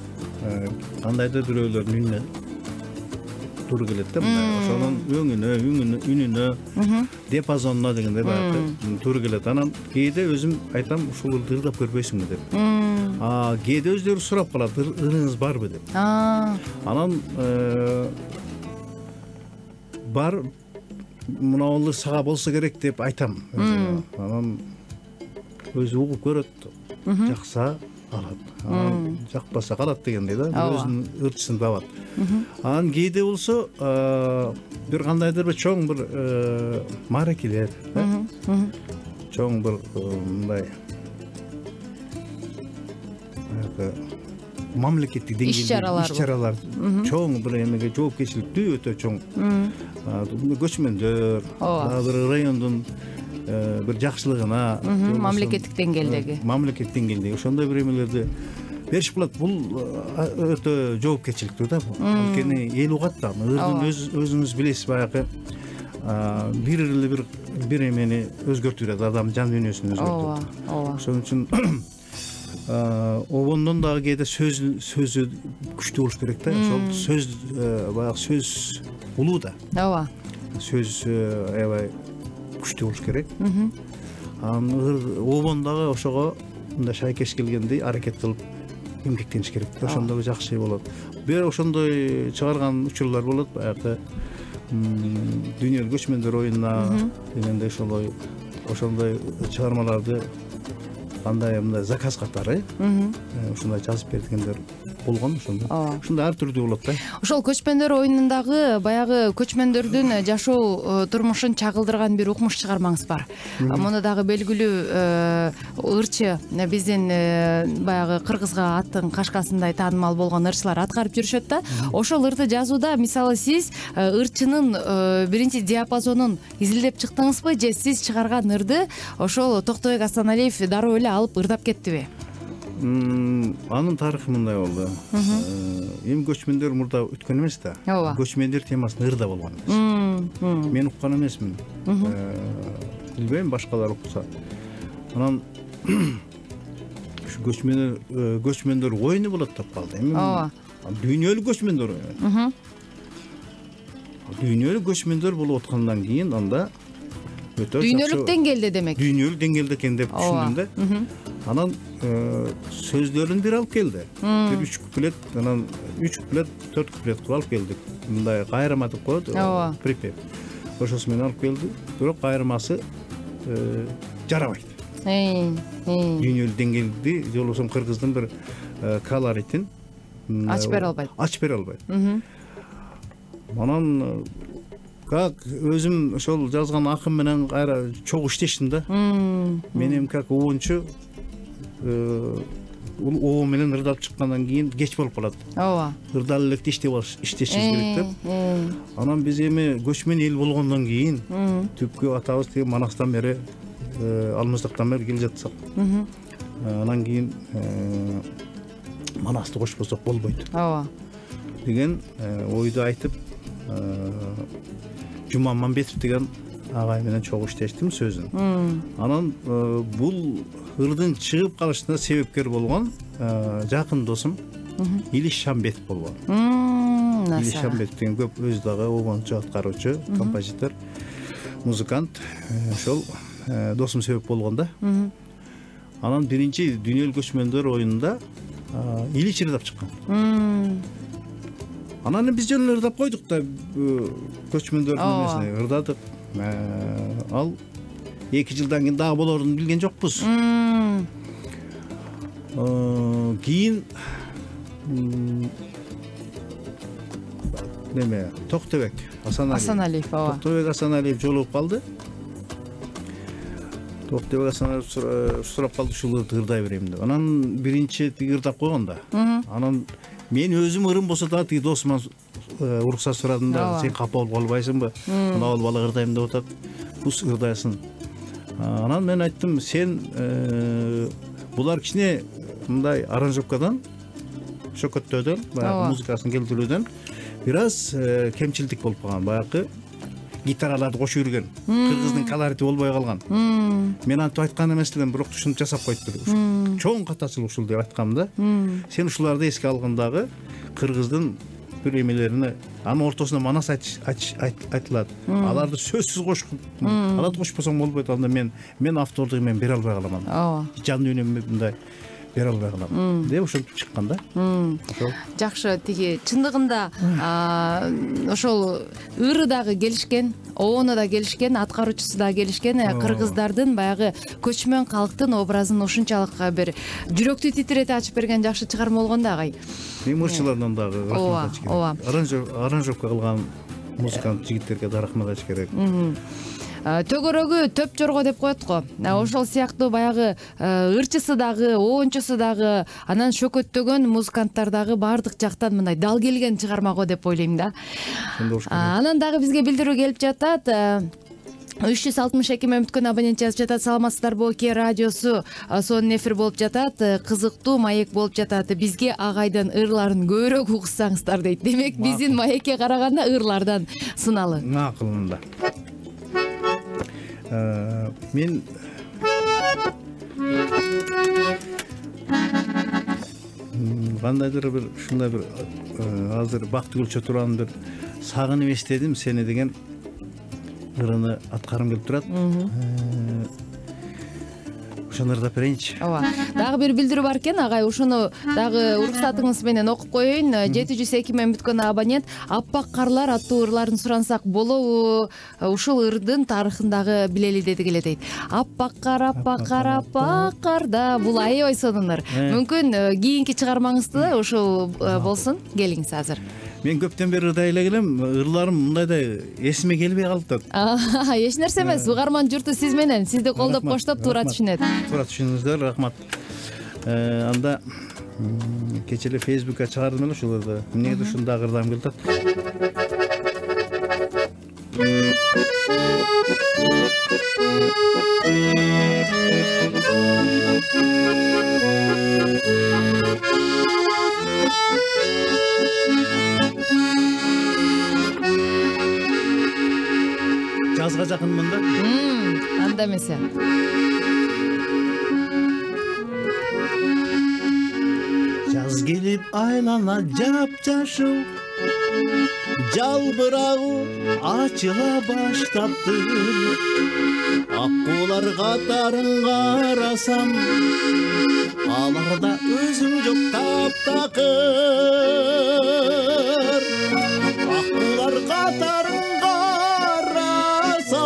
кандайдыр бирөөлөрдүн үнүнө туура келет да. Ошонун үнүнө, диапазонуна дегенде баягы туура келет. Анан кээде өзүм айтам, ушул ырды ырдап көрбөйсүңбү деп. Кээде өздөрү сурап калат, ырыңыз барбы деп. Анан бар, мына ылы сага болсо керек деп айтам. Анан өзү угуп көрөт, жакса алат, жакпаса калат дегендей да, өзүнүн ырчысын табат. Анан кээде болсо бир кандайдыр бир чоң бир мааракелер, чоң бир мындай мамлекеттик деңгээлде иш-чаралар, чоң бир эмеге жоопкерчиликтүү өтө чоң. Көчмөндөр, бир райондун бир жакшылыгына, мамлекеттик деңгээлдеги ошондой бир эмелерди бериш болот. Бул өтө жоопкерчиликтүү да. Анткени эл угат да. Өзүңүз билесиз, баягы бир эмени өзгөртүп берет, адам жан дүйнөсүн өзгөртөт. Ошон үчүн обондон дагы кээде сөзү күчтүү болуш керек да. Ошол сөз баягы сөз улуу да. Ооба. Сөз аябай күчтүү болуш керек. Анан обон дагы ошого мындай шайкеш келгендей аракет кылып эмгектениш керек. Ошондой жакшы болот. Бир ошондой чыгарган учурлар болот. Баягы дүйнөлүк көчмөндөр оюнуна дегенде ошондой чыгармаларды кандай мындай заказ катары ушундай жазып бергендер болгон. Ушундай ар түрдүү болот да. Ошол көчмөндөр оюнундагы баягы көчмөндөрдүн жашоо турмушун чагылдырган бир укмуш чыгармаңыз бар. Муну дагы белгилүү ырчы, биздин баягы кыргызга аттын кашкасындай таанымал болгон ырчылар аткарып жүрүшөт да. Ошол ырды жазууда мисалы сиз ырчынын биринчи диапазонун изилдеп чыктыңызбы, же сиз чыгарган ырды ошол Токтобек Асаналиев дароо эле алып ырдап кеттиби? Анын тарыхы мындай болду. Эми көчмөндөр мурда өткөн эмес да. Ооба. Көчмөндөр темасы ырда болгон эмес. Мен уккан эмесмин. Билбейм, башкалар укса. Анан ушу көчмөндөр оюну болот деп калды. Эми дүйнөлүк көчмөндөр ойнойт. Дүйнөлүк көчмөндөр болуп аткандан кийин анда өтө дүйнөлүк деңгээлде демек. Дүйнөлүк деңгээлде экен деп түшүндүм да. Анан сөздөрүн бир алып келди. Бир 3 куплет, анан 3 куплет, 4 куплет кылып алып келдик. Мындай кайрама деп коет, припев. Ошосу менен алып келди. Бирок кайрмасы жарабайт. Дүйнөлүк деңгээлди жолусун кыргыздын бир колоритин ачып бере албайт. Ачып бере албайт. Анан как өзүм ошол жазган акын менен кайра чогуу иштештим да. Мен эми как оончу оо менен ырдап чыккандан кийин кеч болуп калат. Ооба. Ырдал электе иштешибиз керек деп. Анан биз эми көчмөн эл болгондон кийин түпкү атабыз тиги Манастан бери, Алмыздыктан бери келе жатсак. Анан кийин Манасты кошпосок болбойт. Ооба. Деген ойду айтып, Жуман Мамбетов деген агай менен чогуу иштештим сөзүн. Анан бул ырдын чыгып калышына себепкер болгон жакын досум Илиш Шамбетов болгон. Илиш Шамбетов деген көп өзү дагы обончу, аткаруучу, композитор, музыкант. Ошол досум себеп болгон да. Анан биринчи дүйнөлүк көчмөндөр оюнунда Илиш ырдап чыккан. Анан биз жөн ырдап койдук да, көчмөндөрдүн эмесине ырдадык. Ал 2 жылдан кийин дагы болорун билген жокпуз. Кийин неме Токтебек Асаналиев, Токтебек Асаналиев жолугуп калды. Токтебек Асаналиев сурап калды, ушул ырдай берейин деп. Анан биринчи ырдап койгон да. Анан мен өзүм ырым болсо да тиги досуман уруксат сурадым да, сен капа болуп калбайсыңбы? Мына ал бала ырдайм деп атат. Бус ырдайсың. Анан мен айттым, сен булар кичине мындай аранжировкадан, шөкөттөөдөн, баягы музыкасын келтирүүдөн бир аз кемчилдик болуп калган. Баягы гитараларды кошуп жүргөн, кыргыздын колорити болбой калган. Мен антип айткан эмес элем, бирок ушуну жасап коюптур. Чоң катачылык ушул деп айткам да. Сен ушуларды эске алгандагы кыргыздын бир эмелерине, анын ортосуна Манас айтылат. Аларды сөзсүз кошкун. Аларды кошпосоң болбойт. Анда мен автордугу мен бере албай калам аны. Жан дүйнөмдү мындай бере албай калам деп ошентип чыккан да. Жакшы, тиги чындыгында ошол ыры дагы келишкен, оону да келишкен, аткаруучусу да келишкен, кыргыздардын баягы көчмөн калктын образын ушунчалык бир жүрөктү титирете ачып берген жакшы чыгарма болгон да агай. Мен ырчылардан дагы рахмат айтыш керек. Аранжировка кылган музыкант жигиттерге да рахмат айтыш керек. Төгөрөгү төп жорго деп коет го. Ошол сыяктуу баягы ырчысы дагы, оончусу дагы, анан шөкөттөгөн музыканттар дагы баардык жактан мындай дал келген чыгарма го деп ойлойм да. Анан дагы бизге билдирүү келип жатат. 362 мең бүткөн абонент жазып жатат. Саламатсыздарбы, Оке радиосу сонун эфир болуп жатат. Кызыктуу маек болуп жатат. Бизге агайдын ырларын көбүрөөк угсаңыздар дейт. Демек биздин маекке караганда ырлардан сыналы. Макулунда. Мен кандайдыр бир ушундай бир азыр Бактыгүл Чотуранын бир сагынып эстедим сени деген ырыны аткарым келип турат. Ошону ырдап берейинчи. Ооба. Дагы бир билдирүү бар экен, агай, ушуну дагы уруксатыңыз менен окуп коеюн. 702 мең бүткөн абонент Аппак карлар аттуу ырларын сурансак болобу? Ушул ырдын тарыхын дагы билели деди келе дейт. Аппак карда бул аябай сонун ыр. Мүмкүн кийинки чыгармаңызды ушул болсун. Келиңиз азыр. Мен көптөн бери ырдай эле келем, ырларым мындайдай эсиме келбей калып атат. Эч нерсе эмес, угарман журту сиз менен, сизди колдоп коштоп туура түшүнөт. Туура түшүнүңүздөр, рахмат. Анда кече эле Facebookка чыгардым эле ушуларды. Эмнеге ушуну дагы ырдагым келип атат. Жазга жакынмын да. Анда эмесе. Жаз келип айлана жап-жашыл, жалбырагы ачыла баштапты. Аккулар катарын карасам, аларда өзүң жок таптакыр. Аккулар катарын карасам,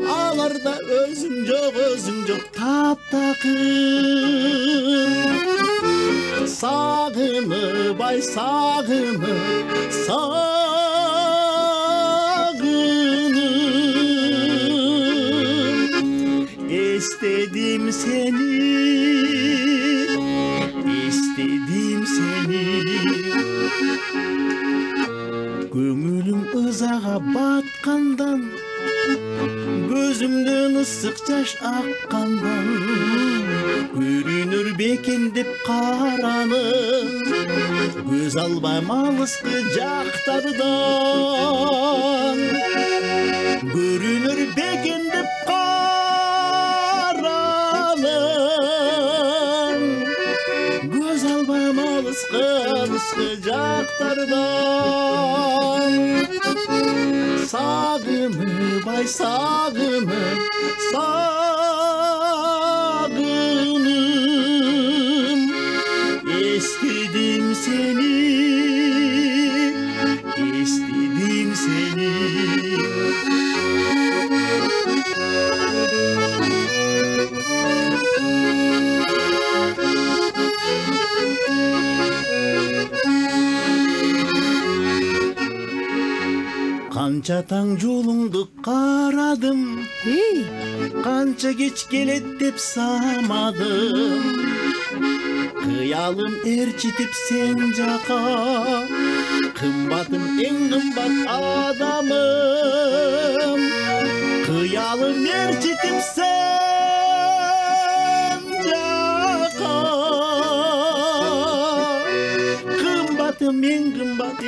аларда өзүң жок таптакыр. Сагынып, ай сагынып, сагынып, эстедим сени, эстедим сени. Көңүлүм ызага баткандан, көзүмдөн ысык жаш аккандан, көрүнөр бекен деп каранып, көз албайм алыскы жактардан. Көрүнөр бекен деп каранып, көз албайм алыскы жактардан. Сагынып, ай сагынып, сагынып, эстедим сени, эстедим сени. Канча таң жолуңду карадым, канча кеч келет деп самадым. Кыялым ээрчитип сен жака, кымбатым эң кымбат адамым. Кыялым ээрчитип сен жака, кымбатым эң кымбат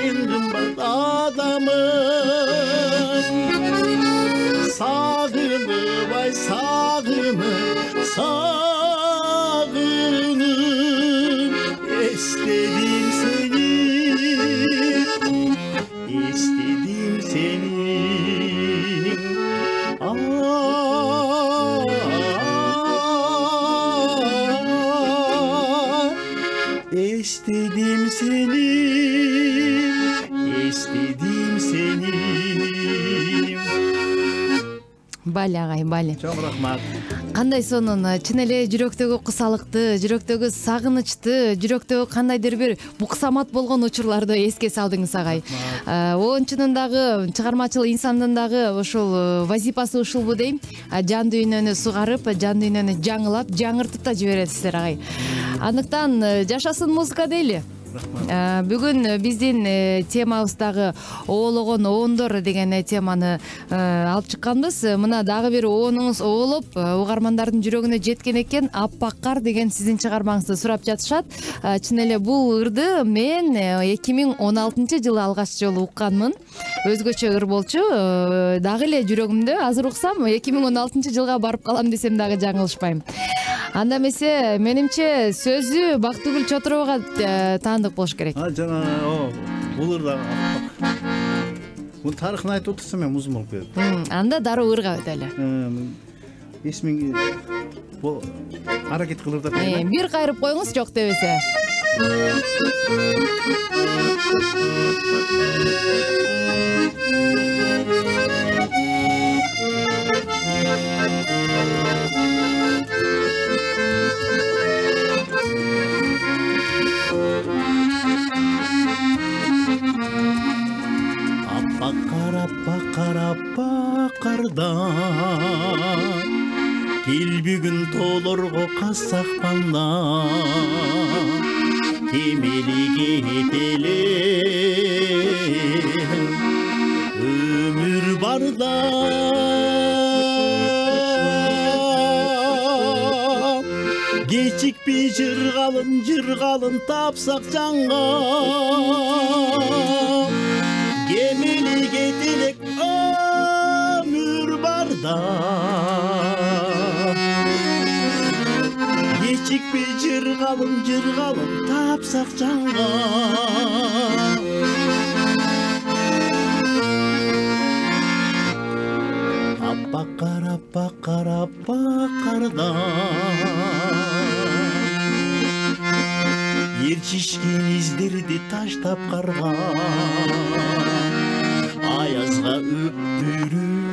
адамым. Сагынып, ай сагынып, сагынып, эстедим сени, эстедим сени. Эстедим сени, эстедим сени. Бали агай, бали. Чоң рахмат. Кандай сонун чын эле жүрөктөгү кусалыкты, жүрөктөгү сагынычты, жүрөктөгү кандайдыр бир буксамат болгон учурларды эске салдыңыз агай. Оончунун дагы чыгармачыл инсандын дагы ошол вазипасы ушулбу дейм. Жан дүйнөнү сугарып, жан дүйнөнү жаңылап, жаңыртып да жиберетсиздер агай. Андыктан жашасын музыка дейли. Бүгүн биздин темабыздагы оологон оондор деген теманы алып чыкканбыз. Мына дагы бир оонуңуз оолоп, угармандардын жүрөгүнө жеткен экен. Аппак кар деген сиздин чыгармаңызды сурап жатышат. Чын эле бул ырды мен 2016-жылы алгач жолу укканмын. Өзгөчө ыр болчу. Дагы эле жүрөгүмдө азыр уксам 2016-жылга барып калам десем дагы жаңылышпайм. Анда эмесе менимче сөзү Бактыгүл Чотуровага таандык болуш керек. Жана бул ырда бул тарыхын айтып отурсам мен музым болуп кетет. Анда дароо ырга өтөлү. Эсмиң бул аракет кылып да. Бир кайрып коюңуз жок дебесе. Кардан кел бүгүн тоолорго кассакпанда темелиге этеле өмүр барда кечикпи жыргалын тапсак жанга кемели кетелек өмүр барда кечикпи жыргалын тапсак жанга Аппакарда Ерчишкен издерди таштап карга Аязга өптүрүп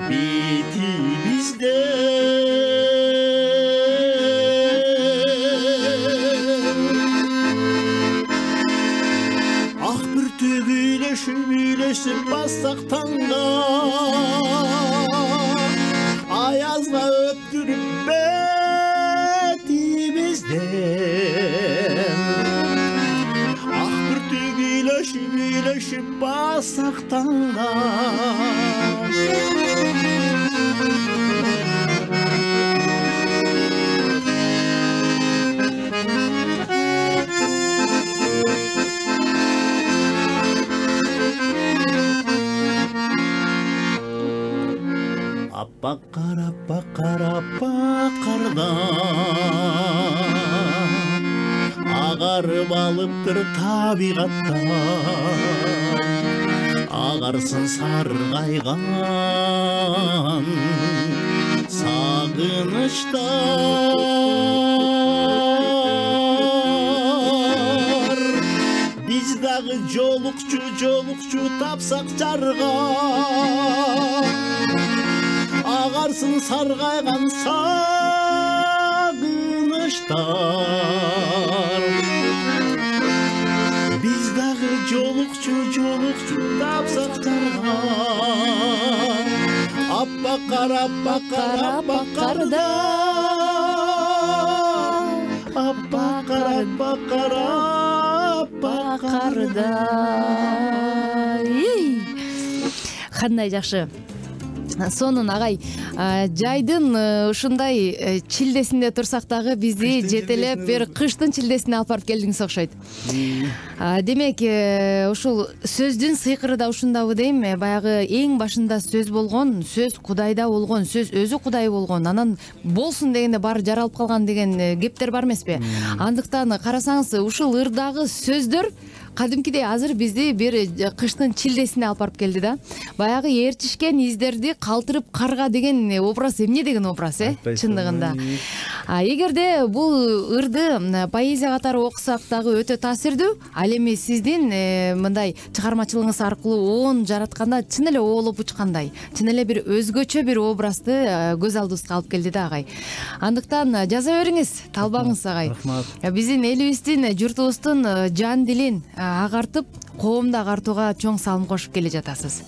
бетибизде Ак бүртүк үйлөшүп бассак таңда Аязга өптүрүп бетибизден Ак бүртүк үйлөшүп бассак таңда Аппакарда Агарып алыптыр табигатта Агарсын саргайган сагынычтар Биз дагы жолукчу тапсак жарга Агарсын саргайган сагынычтар Биз дагы жолукчу тапсак жарга Аппакарда Аппакарда Кандай жакшы сонун агай жайдын ушундай чилдесинде турсак дагы бизди жетелеп бир кыштын чилдесине алып барып келдиңиз окшойт. Демек ушул сөздүн сыйкыры да ушундабы дейм, баягы эң башында сөз болгон, сөз Кудайда болгон, сөз өзү Кудай болгон, анан болсун дегенде баары жаралып калган деген кептер бар эмеспи? Андыктан карасаңыз ушул ырдагы сөздөр кадимкидей азыр бизди бир кыштын чилдесине алып барып келди да. Баягы ээрчишкен издерди калтырып карга деген образ эмне деген образ, чындыгында. Эгерде бул ырды поэзия катары окусак дагы өтө таасирдүү. Ал эми сиздин мындай чыгармачылыгыңыз аркылуу оон жаратканда чын эле оолоп учкандай, чын эле бир өзгөчө бир образды көз алдыбызга алып келди да агай. Андыктан жаза бериңиз, талбаңыз агай. Биздин элибиздин, журтубуздун жан дилин агартып, коомду агартууга чоң салым кошуп келе жатасыз.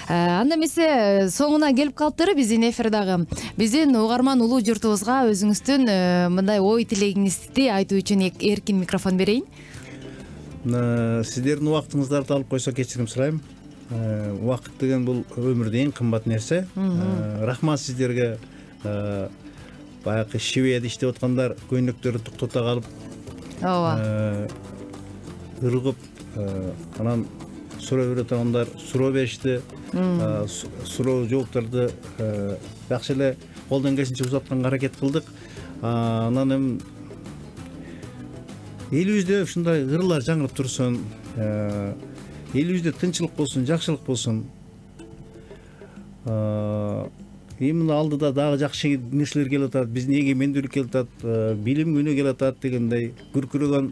Анда эмесе соңуна келип калыптыр биздин эфирдагы. Биздин угарман улуу журтубузга өзүңүздүн мындай ой тилегиңизди айтуу үчүн эркин микрофон берейин. Сиздердин убактыңыздарды алып койсо кечирим сурайм. Убакыт деген бул өмүрдө эң кымбат нерсе. Рахмат сиздерге. Баягы Шведияда иштеп аткандар көйнөктөрү токтото калып, ооба, ыргып, анан суроо бере тургандар суроо беришти. Суроо жооптарды жакшы эле колдон келишинче узатканга аракет кылдык. Анан эми элибизде ушундай ырлар жаңырып турсун, элибизде тынчылык болсун, жакшылык болсун. Эми алдыда дагы жакшы нерселер келип атат, биздин эгемендүүлүк келип атат, билим күнү келип атат дегендей күркүрөгөн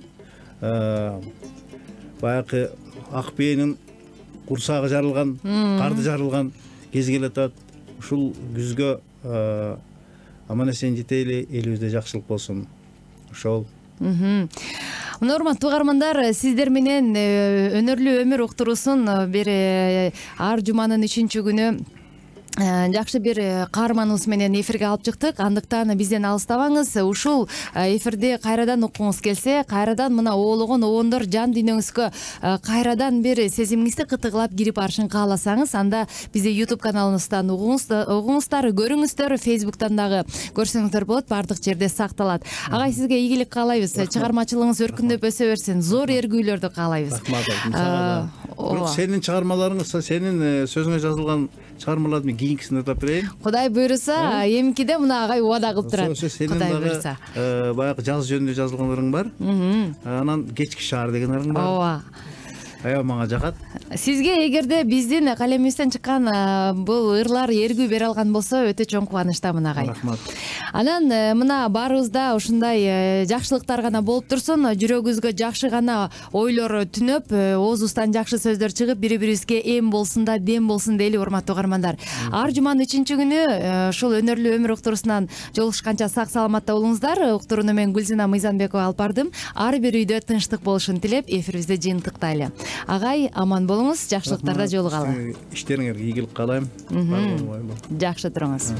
баягы ак бээнин курсагы жарылган, карды жарылган кез келип атат. Ушул күзгө аман эсен жетели, элибизде жакшылык болсун. Ошол. Мына урматтуу угармандар, сиздер менен өнөрлүү өмүр уктуруусун бир ар жуманын 3-күнү жакшы бир каарманыбыз менен эфирге алып чыктык, андыктан бизден алыстабаңыз. Ушул эфирди кайрадан уккуңуз келсе, кайрадан мына оологон обондор жан дүйнөңүзгө кайрадан бир сезимиңизди кытыгылап кирип барышын кааласаңыз, анда бизди YouTube каналыбыздан угуңуздар, көрүңүздөр, Facebooktан дагы көрсөңүздөр болот, баардык жерде сакталат. Агай, сизге ийгилик каалайбыз, чыгармачылыгыңыз өркүндөп өсө берсин, зор эргүүлөрдү каалайбыз. Бирок сенин чыгармаларың, сенин сөзүңө жазылган чыгармаларды кийинкисине атап берейин. Кудай буйруса, эмкиде мына агай убада кылып турат. Кудай буйруса. Баягы жаз жөнүндө жазылгандарың бар. Анан кечки шаар дегенлерин бар. Ооба. Аябай мага жагат. Сизге эгерде биздин калемибизден чыккан бул ырлар эргүү бере алган болсо, өтө чоң кубанычтамын агай. Рахмат. Анан мына баарыбызда ушундай жакшылыктар гана болуп турсун, жүрөгүбүзгө жакшы гана ойлор түнөп, оозубуздан жакшы сөздөр чыгып, бири-бирибизге эм болсун да, дем болсун дейли, урматтуу угармандар. Ар жуманын 3-күнү ушул өнөрлүү өмүр уктурусунан жолугушканча сак саламатта болуңуздар. Уктурууну мен Гүлзина Мыйзанбекова алып бардым. Ар бир үйдө тынчтык болушун тилеп, эфирибизди жыйынтыктайлы. Агай, аман болуңуз, жакшылыктарда жолугалы. Иштериңерге ийгилик каалайм. Жакшы туруңуз.